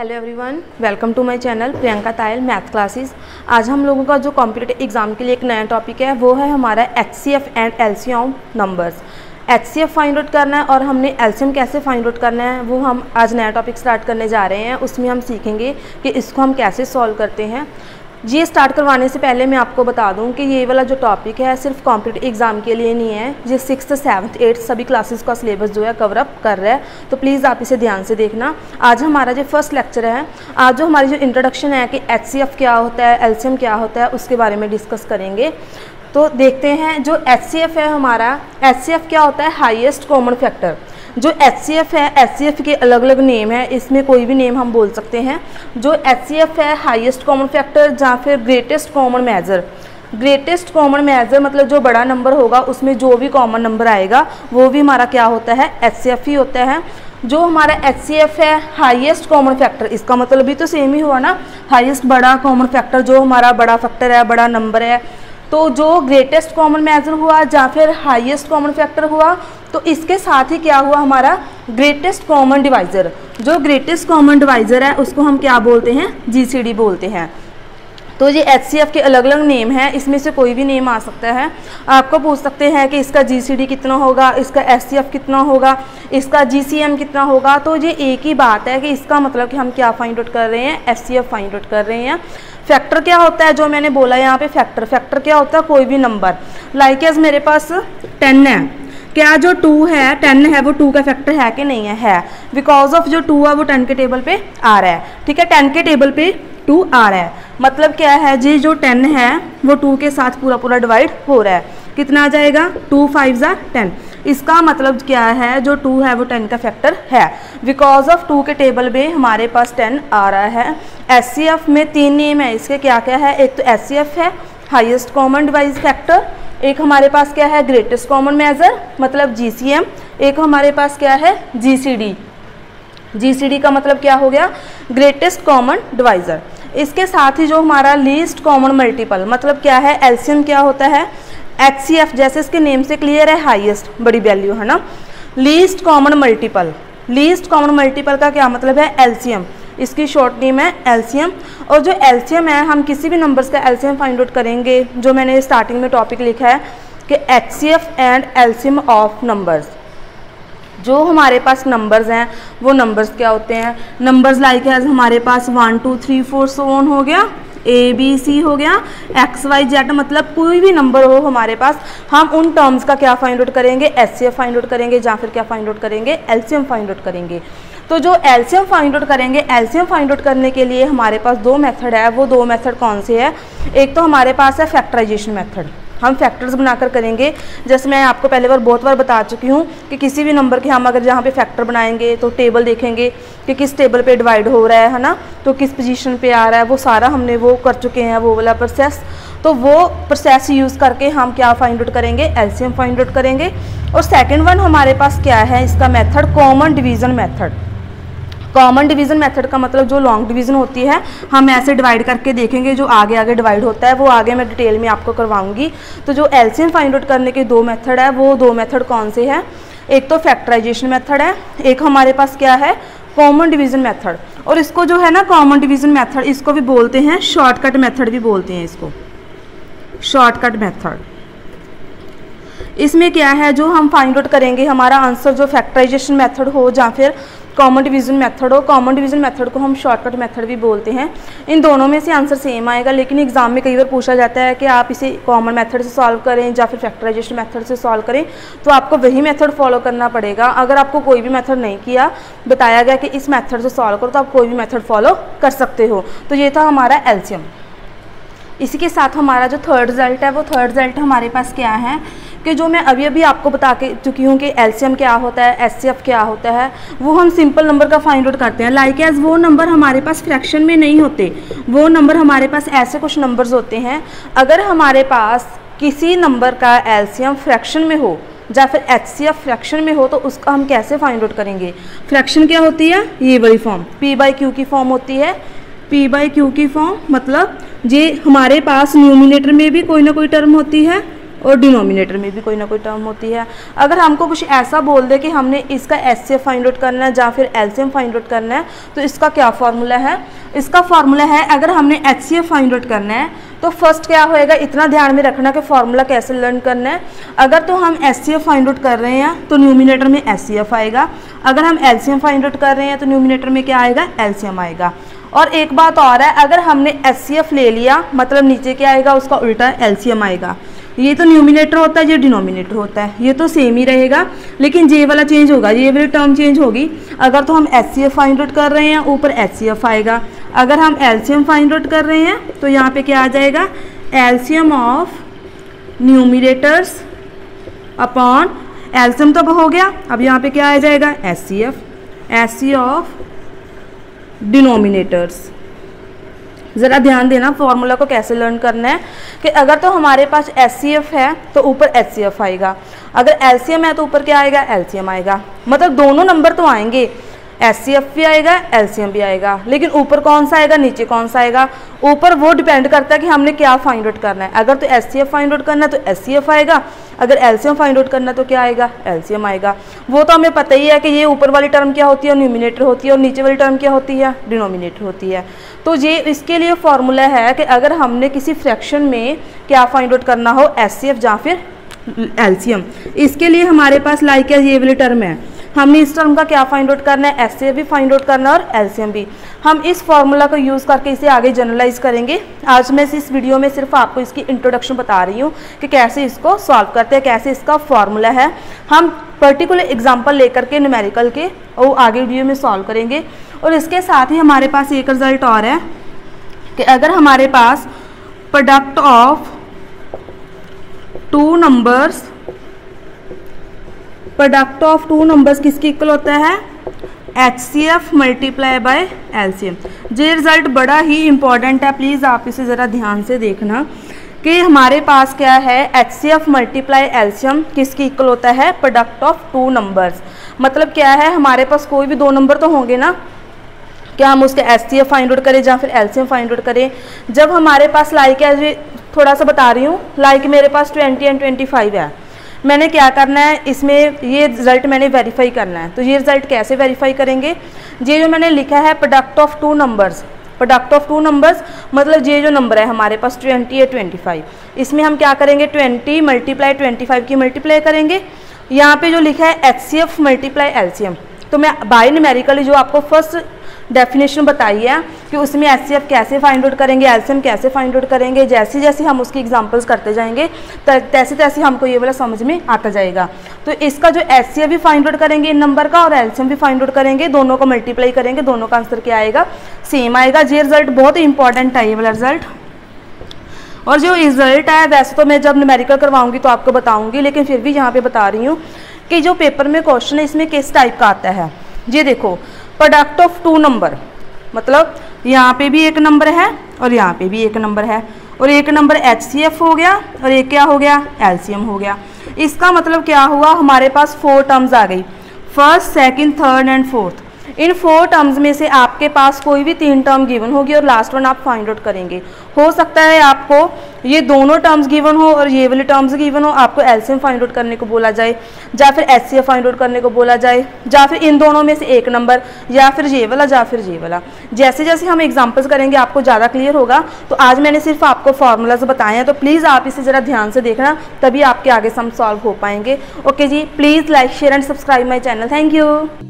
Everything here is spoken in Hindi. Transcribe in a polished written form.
Hello everyone, welcome to my channel Priyanka Tayal math classes. आज हम लोगों का जो कॉम्पिटिटिव एग्जाम के लिए एक नया टॉपिक है वो है हमारा HCF and LCM numbers. HCF find out करना है और हमने एलसीएम कैसे फाइंड आउट करना है वो हम आज नया टॉपिक स्टार्ट करने जा रहे हैं। उसमें हम सीखेंगे कि इसको हम कैसे सॉल्व करते हैं। ये स्टार्ट करवाने से पहले मैं आपको बता दूं कि ये वाला जो टॉपिक है सिर्फ कॉम्पिटिटिव एग्जाम के लिए नहीं है, ये 6th 7th 8th सभी क्लासेस का सिलेबस जो है कवर अप कर रहा है, तो प्लीज़ आप इसे ध्यान से देखना। आज हमारा जो फर्स्ट लेक्चर है, आज जो हमारी जो इंट्रोडक्शन है कि एचसीएफ क्या होता है, एलसीएम क्या होता है, उसके बारे में डिस्कस करेंगे। तो देखते हैं जो एचसीएफ है हमारा, एचसीएफ क्या होता है, हाईएस्ट कॉमन फैक्टर। जो एचसीएफ है, एचसीएफ के अलग अलग नेम है, इसमें कोई भी नेम हम बोल सकते हैं। जो एचसीएफ है हाईएस्ट कॉमन फैक्टर या फिर greatest common measure. Greatest common measure मतलब जो बड़ा नंबर होगा उसमें जो भी कॉमन नंबर आएगा वो भी हमारा क्या होता है, एचसीएफ ही होता है। जो हमारा एचसीएफ है हाईएस्ट कॉमन फैक्टर, इसका मतलब भी तो सेम ही हुआ ना, हाईएस्ट बड़ा कॉमन फैक्टर, जो हमारा बड़ा फैक्टर है, बड़ा नंबर है। तो जो ग्रेटेस्ट कॉमन मेजर हुआ या फिर हाईएस्ट कॉमन फैक्टर हुआ, तो इसके साथ ही क्या हुआ हमारा ग्रेटेस्ट कॉमन डिवाइज़र। जो ग्रेटेस्ट कॉमन डिवाइज़र है उसको हम क्या बोलते हैं, जीसीडी बोलते हैं। तो ये एचसीएफ के अलग अलग नेम हैं, इसमें से कोई भी नेम आ सकता है। आपको पूछ सकते हैं कि इसका जीसीडी कितना होगा, इसका एचसीएफ कितना होगा, इसका जीसीएम कितना होगा। तो ये एक ही बात है कि इसका मतलब कि हम क्या फाइंड आउट कर रहे हैं, एचसीएफ फाइंड आउट कर रहे हैं। फैक्टर क्या होता है, जो मैंने बोला यहाँ पे फैक्टर क्या होता है, कोई भी नंबर। लाइक एज मेरे पास 10 है, क्या जो 2 है 10 है वो 2 का फैक्टर है कि नहीं है, बिकॉज ऑफ जो 2 है वो 10 के टेबल पे आ रहा है। ठीक है, 10 के टेबल पे 2 आ रहा है, मतलब क्या है जी, जो 10 है वो 2 के साथ पूरा डिवाइड हो रहा है। कितना आ जाएगा, 2 5 10। इसका मतलब क्या है, जो 2 है वो 10 का फैक्टर है, बिकॉज ऑफ 2 के टेबल में हमारे पास 10 आ रहा है। एचसीएफ में 3 नेम है इसके, क्या क्या है, एक तो एचसीएफ है हाईएस्ट कॉमन डिवाइस फैक्टर, एक हमारे पास क्या है ग्रेटेस्ट कॉमन मेजर मतलब जीसीएम, एक हमारे पास क्या है जीसीडी। जीसीडी का मतलब क्या हो गया, ग्रेटेस्ट कॉमन डिवाइज़र। इसके साथ ही जो हमारा लीस्ट कॉमन मल्टीपल मतलब क्या है, एलसीएम क्या होता है, एचसीएफ जैसे इसके नेम से क्लियर है, हाईएस्ट बड़ी वैल्यू है ना। Least common multiple, least common multiple का क्या मतलब है, एलसीएम, इसकी शॉर्ट नेम है एलसीएम। और जो एलसीएम है, हम किसी भी नंबर्स का एलसीएम फाइंड आउट करेंगे। जो मैंने स्टार्टिंग में टॉपिक लिखा है कि HCF and LCM of numbers. जो हमारे पास नंबर्स हैं वो नंबर्स क्या होते हैं, नंबर्स लाइक एज हमारे पास 1 2 3 4 सो ऑन हो गया, ABC हो गया, XYZ मतलब कोई भी नंबर हो हमारे पास, हम उन टर्म्स का क्या फाइंड आउट करेंगे, एचसीएफ फाइंड आउट करेंगे या फिर क्या फाइंड आउट करेंगे, एलसीएम फाइंड आउट करेंगे। तो जो एलसीएम फाइंड आउट करेंगे, एलसीएम फाइंड आउट करने के लिए हमारे पास 2 मेथड है। वो 2 मेथड कौन से है, एक तो हमारे पास है फैक्टराइजेशन मेथड, हम फैक्टर्स बनाकर करेंगे। जैसे मैं आपको पहले बहुत बार बता चुकी हूँ कि किसी भी नंबर के हम अगर जहाँ पे फैक्टर बनाएंगे तो टेबल देखेंगे कि किस टेबल पे डिवाइड हो रहा है ना, तो किस पोजीशन पे आ रहा है, वो सारा हमने वो कर चुके हैं, वो वाला प्रोसेस। तो वो प्रोसेस यूज़ करके हम क्या फाइंड आउट करेंगे, एलसीएम फाइंड आउट करेंगे। और सेकेंड वन हमारे पास क्या है, इसका method common division method. Common division method का मतलब जो लॉन्ग डिवीज़न होती है, हम ऐसे डिवाइड करके देखेंगे, जो आगे आगे डिवाइड होता है वो आगे मैं डिटेल में आपको करवाऊंगी। तो जो एलसीएम फाइंड आउट करने के 2 मेथड है, वो 2 मेथड कौन से हैं, एक तो फैक्टराइजेशन मेथड है, एक हमारे पास क्या है कॉमन डिवीज़न मेथड। और इसको जो है ना कॉमन डिवीज़न मेथड, इसको भी बोलते हैं शॉर्टकट मेथड भी बोलते हैं इसको, शॉर्टकट मेथड। इसमें क्या है, जो हम फाइंड आउट करेंगे हमारा आंसर जो फैक्टराइजेशन मेथड हो या फिर कॉमन डिवीज़न मेथड हो, कॉमन डिवीज़न मेथड को हम शॉर्टकट मेथड भी बोलते हैं। इन दोनों में से आंसर सेम आएगा, लेकिन एग्जाम में कई बार पूछा जाता है कि आप इसे कॉमन मेथड से सॉल्व करें या फिर फैक्टराइजेशन मेथड से सॉल्व करें, तो आपको वही मेथड फॉलो करना पड़ेगा। अगर आपको कोई भी मेथड नहीं किया, बताया गया कि इस मेथड से सॉल्व करो, तो आप कोई भी मेथड फॉलो कर सकते हो। तो ये था हमारा एलसीएम। इसी के साथ हमारा जो थर्ड रिजल्ट है, वो थर्ड रिजल्ट हमारे पास क्या है कि जो मैं अभी आपको बता के चुकी हूँ कि एलसीएम क्या होता है, एचसीएफ क्या होता है, वो हम सिंपल नंबर का फाइंड आउट करते हैं। लाइक एज वो नंबर हमारे पास फ्रैक्शन में नहीं होते, वो नंबर हमारे पास ऐसे कुछ नंबर्स होते हैं, अगर हमारे पास किसी नंबर का एलसीएम फ्रैक्शन में हो या फिर एचसीएफ फ्रैक्शन में हो, तो उसका हम कैसे फाइंड आउट करेंगे। फ्रैक्शन क्या होती है, ये वाली फॉर्म P/Q की फॉर्म होती है, P/Q की फॉर्म मतलब ये हमारे पास न्यूमिनेटर में भी कोई ना कोई टर्म होती है और डिनोमिनेटर में भी कोई ना कोई टर्म होती है। अगर हमको कुछ ऐसा बोल दे कि हमने इसका एचसीएफ फाइंड आउट करना है या फिर एलसीएम फाइंड आउट करना है, तो इसका क्या फार्मूला है? इसका फार्मूला है, अगर हमने एचसीएफ फाइंड आउट करना है तो फर्स्ट क्या होएगा, इतना ध्यान में रखना कि फार्मूला कैसे लर्न करना है। अगर तो हम एचसीएफ फाइंड आउट कर रहे हैं तो न्यूमिनेटर में एचसीएफ आएगा, अगर हम एलसीएम फाइंड आउट कर रहे हैं तो न्यूमिनेटर में क्या आएगा, एलसीएम आएगा। और एक बात और है, अगर हमने एचसीएफ ले लिया मतलब नीचे क्या आएगा, उसका उल्टा एलसीएम आएगा। ये तो न्यूमिनेटर होता है, ये डिनोमिनेटर होता है, ये तो सेम ही रहेगा, लेकिन जे वाला चेंज होगा, ये वाली टर्म चेंज होगी। अगर तो हम एचसीएफ फाइंड आउट कर रहे हैं ऊपर एचसीएफ आएगा, अगर हम एलसीएम फाइंड आउट कर रहे हैं तो यहाँ पे क्या आ जाएगा, LCM of numerators upon LCM तो हो गया, अब यहाँ पे क्या आ जाएगा, एचसीएफ, एचसीएफ ऑफ डिनोमिनेटर्स। ज़रा ध्यान देना फॉर्मूला को कैसे लर्न करना है कि अगर तो हमारे पास एचसीएफ है तो ऊपर एचसीएफ आएगा, अगर एलसीएम है तो ऊपर क्या आएगा, एलसीएम आएगा। मतलब दोनों नंबर तो आएंगे, एचसीएफ भी आएगा एलसीएम भी आएगा, लेकिन ऊपर कौन सा आएगा नीचे कौन सा आएगा, ऊपर वो डिपेंड करता है कि हमने क्या फाइंड आउट करना है। अगर तो एचसीएफ फाइंड आउट करना है तो एचसीएफ आएगा, अगर एलसीएम फाइंड आउट करना है तो क्या आएगा, एलसीएम आएगा। वो तो हमें पता ही है कि ये ऊपर वाली टर्म क्या होती है, न्यूमिनेटर होती है, और नीचे वाली टर्म क्या होती है, डिनोमिनेटर होती है। तो ये इसके लिए फॉर्मूला है कि अगर हमने किसी फ्रैक्शन में क्या फाइंड आउट करना हो, एचसीएफ या फिर एलसीएम, इसके लिए हमारे पास लाइक ये वाली टर्म है, हमने इस टर्म का क्या फाइंड आउट करना है, एचसीएफ भी फाइंड आउट करना है और एलसीएम भी। हम इस फॉर्मूला को यूज़ करके इसे आगे जनरलाइज करेंगे। आज मैं इस वीडियो में सिर्फ आपको इसकी इंट्रोडक्शन बता रही हूँ कि कैसे इसको सॉल्व करते हैं, कैसे इसका फॉर्मूला है। हम पर्टिकुलर एग्जाम्पल लेकर के न्यूमेरिकल के वो आगे वीडियो में सॉल्व करेंगे। और इसके साथ ही हमारे पास एक रिजल्ट और है कि अगर हमारे पास product of two numbers, product of two numbers किसके इक्वल होता है, एचसीएफ मल्टीप्लाई बाय एलसीएम। ये रिजल्ट बड़ा ही इंपॉर्टेंट है, प्लीज़ आप इसे ज़रा ध्यान से देखना कि हमारे पास क्या है, एचसीएफ मल्टीप्लाई एलसीएम किसके इक्वल होता है, प्रोडक्ट ऑफ टू नंबर्स। मतलब क्या है, हमारे पास कोई भी दो नंबर तो होंगे ना, क्या हम उसके एचसीएफ फाइंड आउट करें या फिर एलसीएम फाइंड आउट करें। जब हमारे पास लाइक है, थोड़ा सा बता रही हूँ, लाइक मेरे पास 20 एंड 25 है, मैंने क्या करना है, इसमें ये रिज़ल्ट मैंने वेरीफाई करना है। तो ये रिज़ल्ट कैसे वेरीफाई करेंगे, ये जो मैंने लिखा है product of two numbers, product of two numbers मतलब ये जो नंबर है हमारे पास 20 या 25, इसमें हम क्या करेंगे, 20 मल्टीप्लाई 25 की मल्टीप्लाई करेंगे। यहाँ पे जो लिखा है एचसीएफ मल्टीप्लाई एलसीएम, तो मैं बाय न्यूमेरिकली जो आपको फर्स्ट डेफिनेशन बताई है कि उसमें एचसीएफ कैसे फाइंड आउट करेंगे, एलसीएम कैसे फाइंड आउट करेंगे, जैसे जैसे हम उसकी एग्जांपल्स करते जाएंगे तैसे तैसे हमको ये वाला समझ में आता जाएगा। तो इसका जो एचसीएफ भी फाइंड आउट करेंगे इन नंबर का और एलसीएम भी फाइंड आउट करेंगे, दोनों को मल्टीप्लाई करेंगे, दोनों का आंसर क्या आएगा, सेम आएगा। ये रिजल्ट बहुत ही इंपॉर्टेंट है, ये वाला रिजल्ट। और जो रिजल्ट है वैसे तो मैं जब न्यूमेरिकल करवाऊंगी तो आपको बताऊंगी, लेकिन फिर भी यहाँ पे बता रही हूँ कि जो पेपर में क्वेश्चन है इसमें किस टाइप का आता है। ये देखो, प्रोडक्ट ऑफ टू नंबर मतलब यहाँ पे भी एक नंबर है और यहाँ पे भी एक नंबर है, और एक नंबर एचसीएफ हो गया और एक क्या हो गया, एलसीएम हो गया। इसका मतलब क्या हुआ, हमारे पास 4 टर्म्स आ गई, first second third and fourth. In 4 terms में से आपके पास कोई भी 3 टर्म गिवन होगी और लास्ट वन आप फाइंड आउट करेंगे। हो सकता है आपको ये दोनों टर्म्स गिवन हो और ये वाले टर्म्स गिवन हो, आपको एलसीएम फाइंड आउट करने को बोला जाए या फिर एचसीएफ फाइंड आउट करने को बोला जाए, या फिर इन दोनों में से एक नंबर, या फिर ये वाला या फिर ये वाला। जैसे जैसे हम एग्जाम्पल्स करेंगे आपको ज़्यादा क्लियर होगा। तो आज मैंने सिर्फ आपको फॉर्मूलाज बताए हैं, तो प्लीज़ आप इसे ज़रा ध्यान से देखना, तभी आपके आगे सम सॉल्व हो पाएंगे। ओके जी, please like share and subscribe my channel. Thank you.